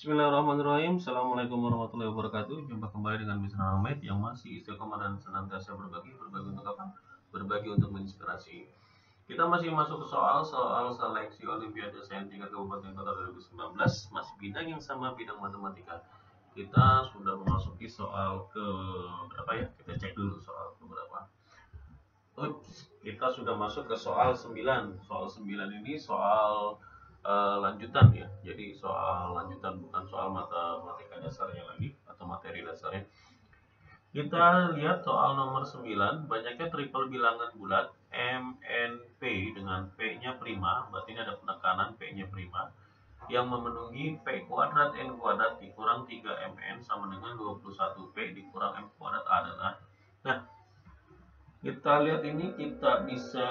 Bismillahirrahmanirrahim. Assalamualaikum warahmatullahi wabarakatuh. Jumpa kembali dengan Mr. Ahmed yang masih istiqomah dan senantiasa berbagi untuk apa? Berbagi untuk menginspirasi. Kita masih masuk ke soal seleksi Olimpiade Sains tingkat Kabupaten Kota 2019, masih bidang yang sama, bidang matematika. Kita sudah memasuki soal ke berapa ya? Kita cek dulu soal ke berapa. Kita sudah masuk ke soal 9. Soal 9 ini soal lanjutan ya. Jadi soal lanjutan, bukan soal matematika dasarnya lagi atau materi dasarnya. Kita lihat soal nomor 9, banyaknya triple bilangan bulat MNP dengan P-nya prima, berarti ini ada penekanan P-nya prima, yang memenuhi P kuadrat N kuadrat dikurang 3MN sama dengan 21P dikurang M kuadrat adalah. Nah, kita lihat ini, kita bisa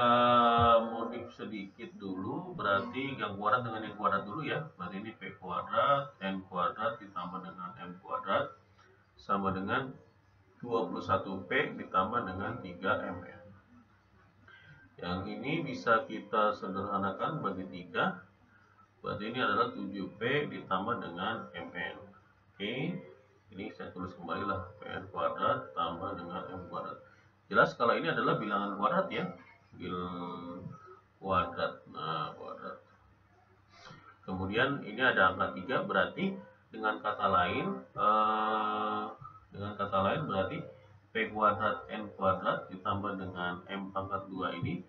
modif sedikit dulu, berarti yang kuadrat dengan yang kuadrat dulu ya. Berarti ini P kuadrat N kuadrat ditambah dengan M kuadrat sama dengan 21P ditambah dengan 3MN. Yang ini bisa kita sederhanakan bagi 3. Berarti ini adalah 7P ditambah dengan MN. Oke, ini saya tulis kembali lah, PN kuadrat tambah dengan M kuadrat. Jelas kalau ini adalah bilangan kuadrat ya, kuadrat. Nah, kuadrat. Kemudian ini ada angka 3, berarti dengan kata lain berarti P kuadrat N kuadrat ditambah dengan M pangkat 2 ini,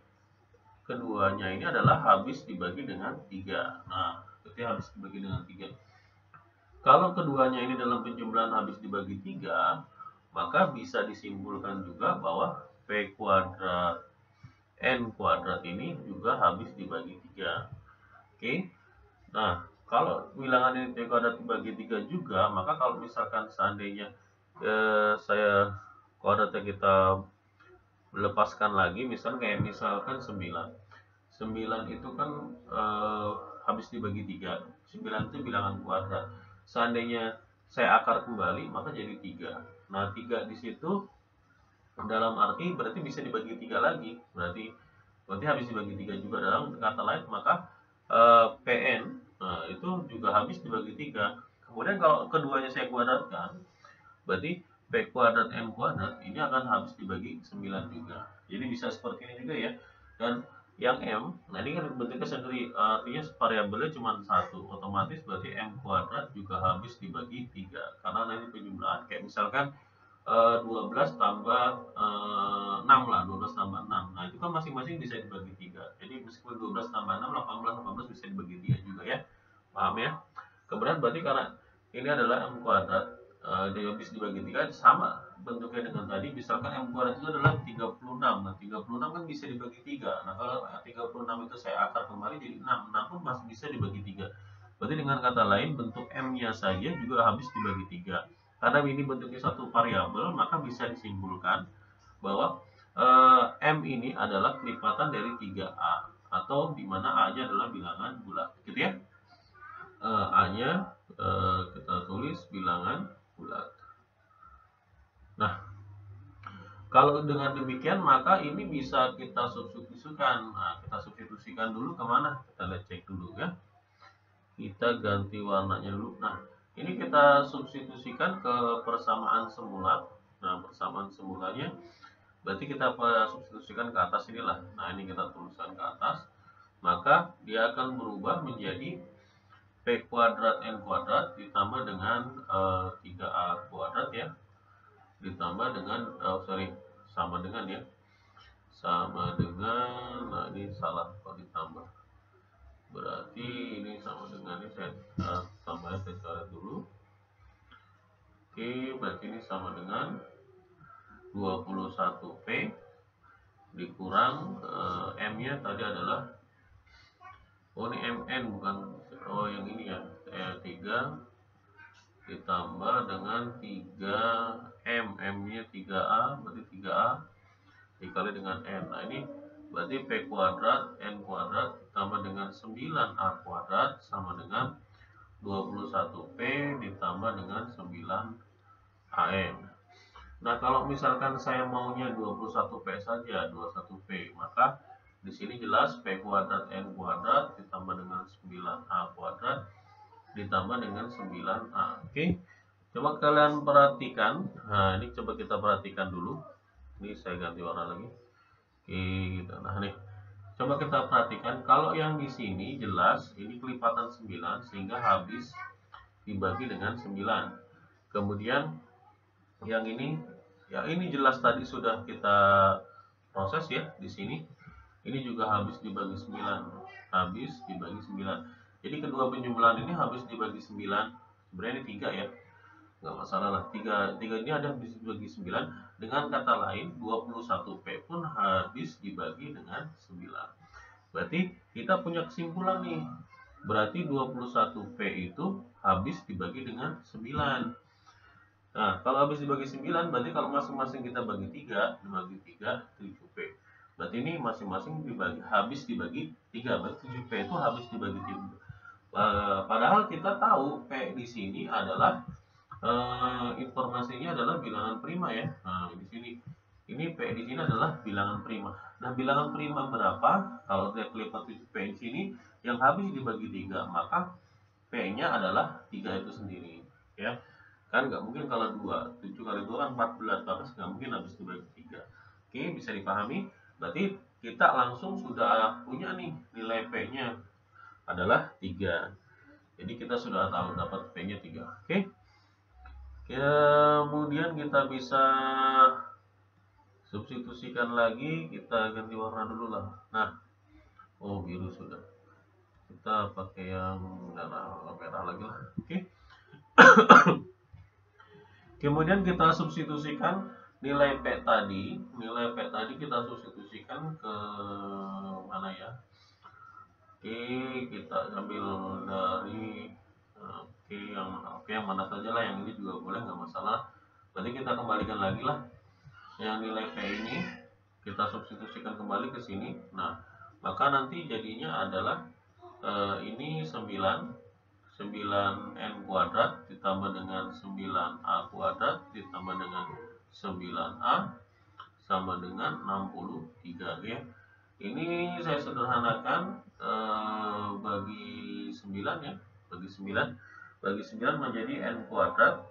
keduanya ini adalah habis dibagi dengan 3. Nah, berarti habis dibagi dengan 3. Kalau keduanya ini dalam penjumlahan habis dibagi 3, maka bisa disimpulkan juga bahwa P kuadrat N kuadrat ini juga habis dibagi 3. Oke. Nah, kalau bilangan ini P kuadrat dibagi 3 juga, maka kalau misalkan seandainya saya kuadratnya kita lepaskan lagi, misalkan 9. 9 itu kan habis dibagi 3. 9 itu bilangan kuadrat. Seandainya saya akar kembali, maka jadi 3. Nah, 3 di situ dalam arti berarti bisa dibagi 3 lagi. Berarti habis dibagi 3 juga. Dalam kata lain, maka PN itu juga habis dibagi 3. Kemudian kalau keduanya saya kuadratkan, berarti P kuadrat N kuadrat ini akan habis dibagi 9 juga. Jadi bisa seperti ini juga ya. Dan yang M, nah ini kan bentuknya sendiri, artinya variabelnya cuma 1, otomatis berarti M kuadrat juga habis dibagi 3. Karena nanti penjumlahan, kayak misalkan 12 tambah 6 lah, 12 tambah 6. Nah, itu kan masing-masing bisa dibagi 3. Jadi meskipun 12 tambah 6, 18 bisa dibagi 3 juga ya. Paham ya? Kemudian berarti karena ini adalah M kuadrat, dia habis dibagi 3 sama bentuknya dengan tadi. Misalkan M kuadrat itu adalah 36. Nah, 36 kan bisa dibagi 3. Nah, kalau 36 itu saya akar kembali jadi 6. 6 pun masih bisa dibagi 3. Berarti dengan kata lain, bentuk M-nya saja juga habis dibagi 3. Karena ini bentuknya satu variabel, maka bisa disimpulkan bahwa M ini adalah kelipatan dari 3A, atau dimana A-nya adalah bilangan bulat, gitu ya. A-nya kita tulis bilangan bulat. Nah, kalau dengan demikian maka ini bisa kita substitusikan. Nah, kita substitusikan dulu kemana? Kita lihat, cek dulu ya. Kita ganti warnanya dulu. Nah, ini kita substitusikan ke persamaan semula. Nah, persamaan semulanya berarti kita substitusikan ke atas inilah. Nah, ini kita tuliskan ke atas. Maka dia akan berubah menjadi P kuadrat N kuadrat ditambah dengan 3A kuadrat ya. Ditambah dengan sama dengan ya. Sama dengan, nah ini salah kalau ditambah. Berarti ini sama dengan ini, saya tambahnya saya coret dulu. Oke, berarti ini sama dengan 21P dikurang M-nya tadi adalah, ini MN bukan, yang ini ya, 3 ditambah dengan 3M, M-nya 3A, berarti 3A dikali dengan N. Nah, ini berarti P kuadrat N kuadrat ditambah dengan 9A kuadrat sama dengan 21P ditambah dengan 9AM. Nah, kalau misalkan saya maunya 21P saja, 21P, maka di sini jelas P kuadrat N kuadrat ditambah dengan 9A kuadrat ditambah dengan 9A. Oke, coba kalian perhatikan. Nah, ini coba kita perhatikan dulu. Ini saya ganti warna lagi. Oke, gitu. Nah, nih. Coba kita perhatikan, kalau yang di sini jelas ini kelipatan 9 sehingga habis dibagi dengan 9. Kemudian yang ini, ya ini jelas tadi sudah kita proses ya di sini. Ini juga habis dibagi 9. Habis dibagi 9. Jadi kedua penjumlahan ini habis dibagi 9. Sebenarnya ini 3 ya. Nggak masalah lah. 3 ini ada habis dibagi 9. Dengan kata lain 21P pun habis dibagi dengan 9. Berarti kita punya kesimpulan nih. Berarti 21P itu habis dibagi dengan 9. Nah, kalau habis dibagi 9, berarti kalau masing-masing kita bagi 3, dibagi 3, 7P. Berarti ini masing-masing habis dibagi 3, berarti 7P itu habis dibagi 3. Padahal kita tahu P di sini adalah informasinya adalah bilangan prima ya. Nah, di sini ini P di sini adalah bilangan prima. Nah, bilangan prima berapa? Kalau dia kelipat 7P di sini yang habis dibagi 3, maka P-nya adalah 3 itu sendiri, ya. Kan nggak mungkin kalau 7 kali 2 kan 14 nggak mungkin habis dibagi 3. Oke, bisa dipahami. Berarti kita langsung sudah punya nih nilai P-nya adalah 3. Jadi kita sudah tahu dapat P-nya 3. Oke. Kemudian kita bisa substitusikan lagi, kita ganti warna dulu lah. Nah, oh biru sudah. Kita pakai yang merah lagi lah. Oke. Kemudian kita substitusikan nilai P tadi. Nilai P tadi kita substitusikan ke mana ya? Oke, kita ambil dari yang mana saja lah, yang ini juga boleh, nggak masalah. Berarti kita kembalikan lagi lah yang nilai P ini, kita substitusikan kembali ke sini. Nah, maka nanti jadinya adalah ini 9N kuadrat ditambah dengan 9A kuadrat ditambah dengan 9A sama dengan 63 ya. Ini saya sederhanakan bagi 9 ya. Bagi 9 menjadi N kuadrat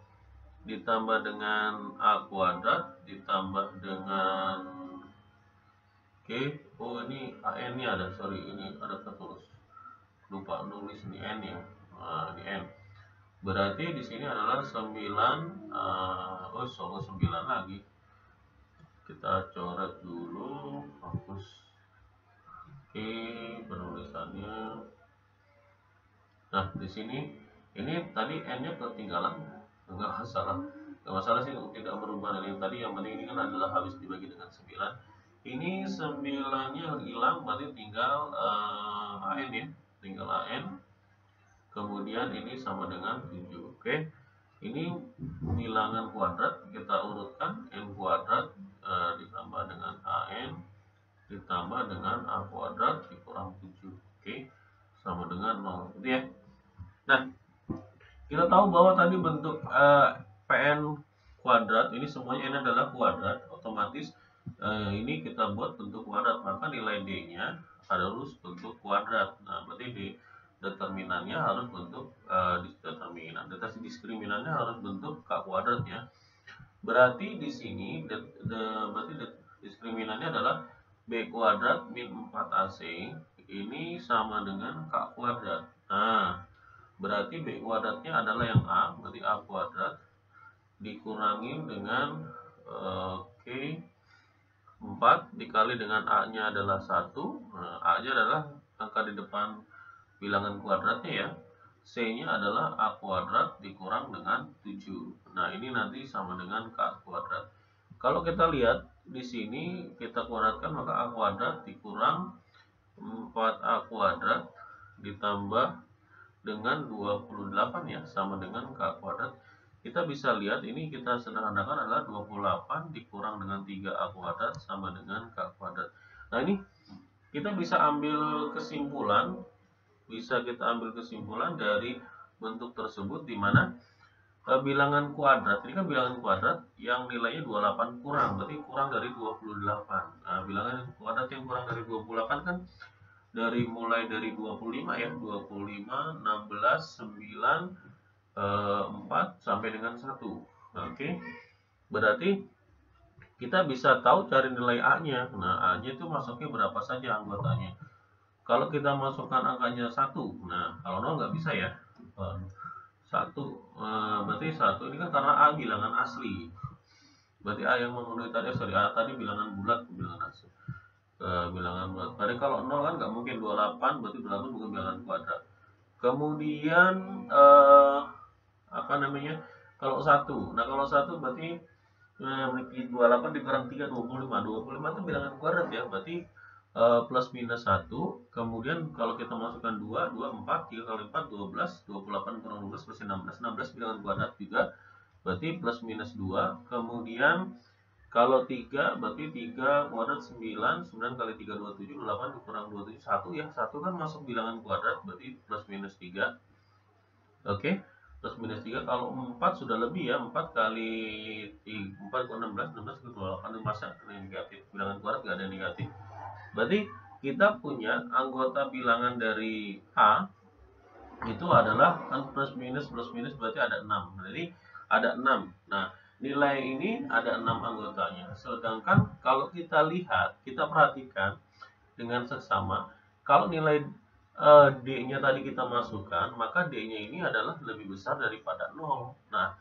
ditambah dengan A kuadrat ditambah dengan oh ini AN nya ada, ini ada tertulis, lupa nulis ini N ya. Nah, ini N. Berarti di sini adalah 9 9 lagi. Kita coret dulu, hapus. Oke, penulisannya. Nah, di sini ini tadi N-nya ketinggalan, enggak masalah sih, tidak merubah dari yang tadi. Yang penting ini kan adalah habis dibagi dengan 9. Ini 9-nya hilang, berarti tinggal AN ya, tinggal AN. Kemudian ini sama dengan 7. Oke. Ini bilangan kuadrat, kita urutkan N kuadrat ditambah dengan AN ditambah dengan A kuadrat dikurang 7. Oke. Sama dengan 0. Gitu ya. Nah, kita tahu bahwa tadi bentuk PN kuadrat ini semuanya N adalah kuadrat, otomatis ini kita buat bentuk kuadrat, maka nilai D-nya harus bentuk kuadrat. Nah, berarti D determinannya harus bentuk determinan. Diskriminannya harus bentuk K kuadrat ya. Berarti di sini berarti diskriminannya adalah B kuadrat min 4AC ini sama dengan K kuadrat. Nah, berarti B kuadratnya adalah yang A, berarti A kuadrat dikurangi dengan 4 dikali dengan A-nya adalah 1. Nah, A-nya adalah angka di depan bilangan kuadratnya ya. C-nya adalah A kuadrat dikurang dengan 7. Nah, ini nanti sama dengan K kuadrat. Kalau kita lihat di sini kita kuadratkan, maka A kuadrat dikurang 4A kuadrat ditambah dengan 28 ya, sama dengan K kuadrat. Kita bisa lihat ini kita sederhanakan adalah 28 dikurang dengan 3A kuadrat sama dengan K kuadrat. Nah, ini kita bisa ambil kesimpulan, dari bentuk tersebut, di mana bilangan kuadrat ini kan bilangan kuadrat yang nilainya 28 kurang, berarti kurang dari 28. Nah, bilangan kuadrat yang kurang dari 28 kan mulai dari 25 ya, 25, 16, 9, 4 sampai dengan 1. Oke. Berarti kita bisa tahu cari nilai A-nya. Nah, A-nya itu masuknya berapa saja anggotanya. Kalau kita masukkan angkanya 1, nah kalau 0 nggak bisa ya. 1, berarti 1 ini kan karena A bilangan asli. Berarti A yang memenuhi tadi, A tadi bilangan bulat, bilangan asli. Bilangan bulat. Tadi kalau 0 kan nggak mungkin, 28 berarti 28 bukan bilangan kuadrat. Kemudian apa namanya? Kalau 1. Nah, kalau 1 berarti memiliki 28 dikurang 3, 25. 25 itu bilangan kuadrat ya. Berarti plus minus 1. Kemudian kalau kita masukkan 2, 2, 4, 3 kali 4, 12, 28 kurang 12 plus 16. 16 bilangan kuadrat juga. Berarti plus minus 2. Kemudian kalau 3 berarti 3 kuadrat 9, 9 kali 3 27, 8 dikurang 27 1 ya. 1 kan masuk bilangan kuadrat berarti plus minus 3. Oke. Plus minus 3 kalau 4 sudah lebih ya. 4 kali 4 kali 16, 16 kali 28 itu masa negatif. Bilangan kuadrat enggak ada negatif. Berarti kita punya anggota bilangan dari A itu adalah kan plus minus berarti ada 6. Jadi ada 6. Nah, nilai ini ada 6 anggotanya. Sedangkan kalau kita lihat, kita perhatikan dengan seksama, kalau nilai D-nya tadi kita masukkan, maka D-nya ini adalah lebih besar daripada 0. Nah,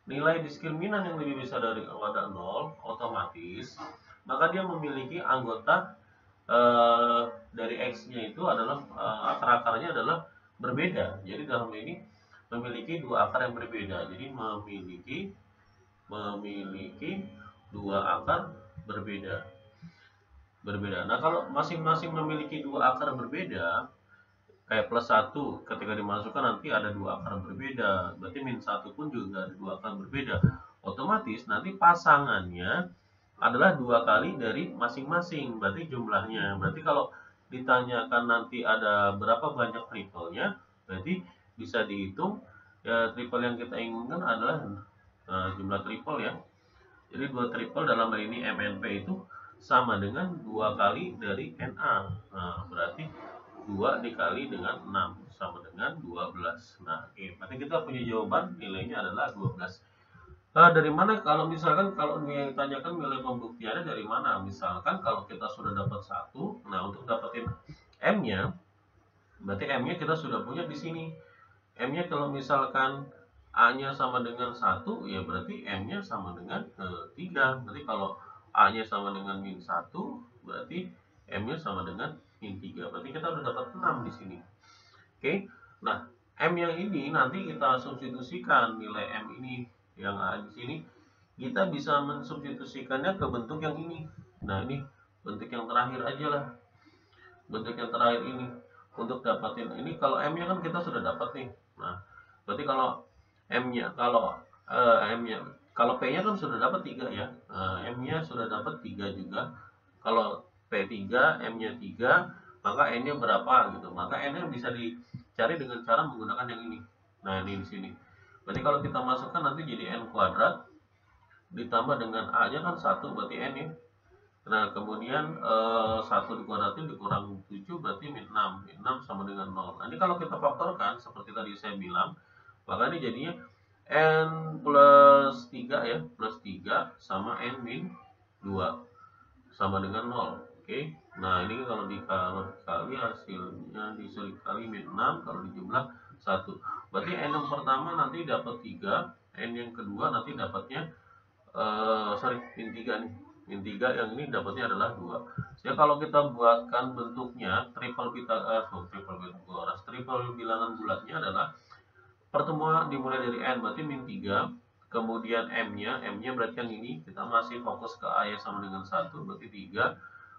nilai diskriminan yang lebih besar daripada 0, otomatis, maka dia memiliki anggota dari X-nya itu adalah akar-akarnya adalah berbeda. Jadi dalam ini memiliki dua akar yang berbeda. Jadi memiliki dua akar berbeda. Nah, kalau masing-masing memiliki dua akar berbeda, kayak plus 1 ketika dimasukkan nanti ada dua akar berbeda. Berarti min 1 pun juga ada dua akar berbeda. Otomatis nanti pasangannya adalah 2 kali dari masing-masing. Berarti jumlahnya. Berarti kalau ditanyakan nanti ada berapa banyak triple-nya, berarti bisa dihitung ya, triple yang kita inginkan adalah jumlah triple ya. Jadi 2 triple dalam hal ini MNP itu sama dengan 2 kali dari NA. Nah, berarti 2 dikali dengan 6 sama dengan 12. Nah, oke. Berarti kita punya jawaban, nilainya adalah 12. Dari mana kalau misalkan kalau ditanyakan nilai pembuktiannya dari mana? Misalkan kalau kita sudah dapat 1, nah untuk dapetin M-nya, berarti M-nya kita sudah punya di sini. M-nya kalau misalkan A-nya sama dengan 1, ya berarti M-nya sama dengan 3. Berarti kalau A-nya sama dengan min 1, berarti M-nya sama dengan min 3. Berarti kita udah dapat 6 di sini. Oke. Nah, M yang ini nanti kita substitusikan nilai M ini yang ada di sini. Kita bisa mensubstitusikannya ke bentuk yang ini. Nah, ini bentuk yang terakhir aja lah. Bentuk yang terakhir ini. Untuk dapatin ini, kalau M-nya kan kita sudah dapat nih. Nah, berarti kalau M-nya, kalau P-nya kan sudah dapat 3 ya. M-nya sudah dapat 3 juga. Kalau P3, M-nya 3, maka N-nya berapa gitu. Maka N-nya bisa dicari dengan cara menggunakan yang ini. Nah, ini di sini. Berarti kalau kita masukkan nanti jadi N kuadrat ditambah dengan A-nya kan 1 berarti N ya. Nah, kemudian 1 dikuadratin dikurang 7 berarti min 6. Min 6 sama dengan 0. Nah, ini kalau kita faktorkan seperti tadi saya bilang, maka ini jadinya N plus 3 ya, plus 3 sama N min 2 sama dengan 0. Oke. Nah, ini kalau dikali hasilnya disuruh kali min 6, kalau dijumlah 1. Berarti N yang pertama nanti dapat 3, N yang kedua nanti dapatnya min 3 nih. Min 3 yang ini dapatnya adalah 2. Jadi kalau kita buatkan bentuknya triple bilangan bulatnya adalah pertemuan dimulai dari N berarti min 3, kemudian M-nya berarti yang ini kita masih fokus ke A yang sama dengan 1 berarti 3.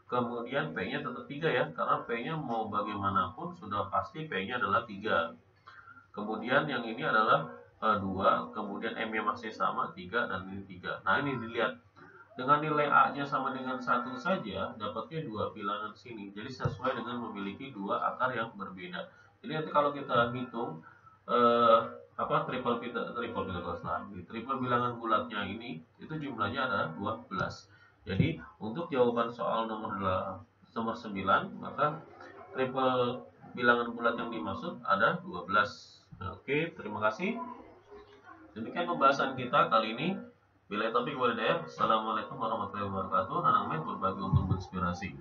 Kemudian P-nya tetap 3 ya, karena P-nya mau bagaimanapun sudah pasti P-nya adalah 3. Kemudian yang ini adalah 2, kemudian M-nya masih sama 3 dan ini 3. Nah, ini dilihat. Dengan nilai A-nya sama dengan 1 saja, dapatnya 2 bilangan sini. Jadi sesuai dengan memiliki 2 akar yang berbeda. Jadi nanti kalau kita hitung triple bilangan bulatnya ini, itu jumlahnya ada 12. Jadi untuk jawaban soal nomor 9, maka triple bilangan bulat yang dimaksud ada 12. Nah, oke, terima kasih. Demikian pembahasan kita kali ini. Bila topik walidayah. Assalamualaikum warahmatullahi wabarakatuh. Anak berbagi untuk inspirasi.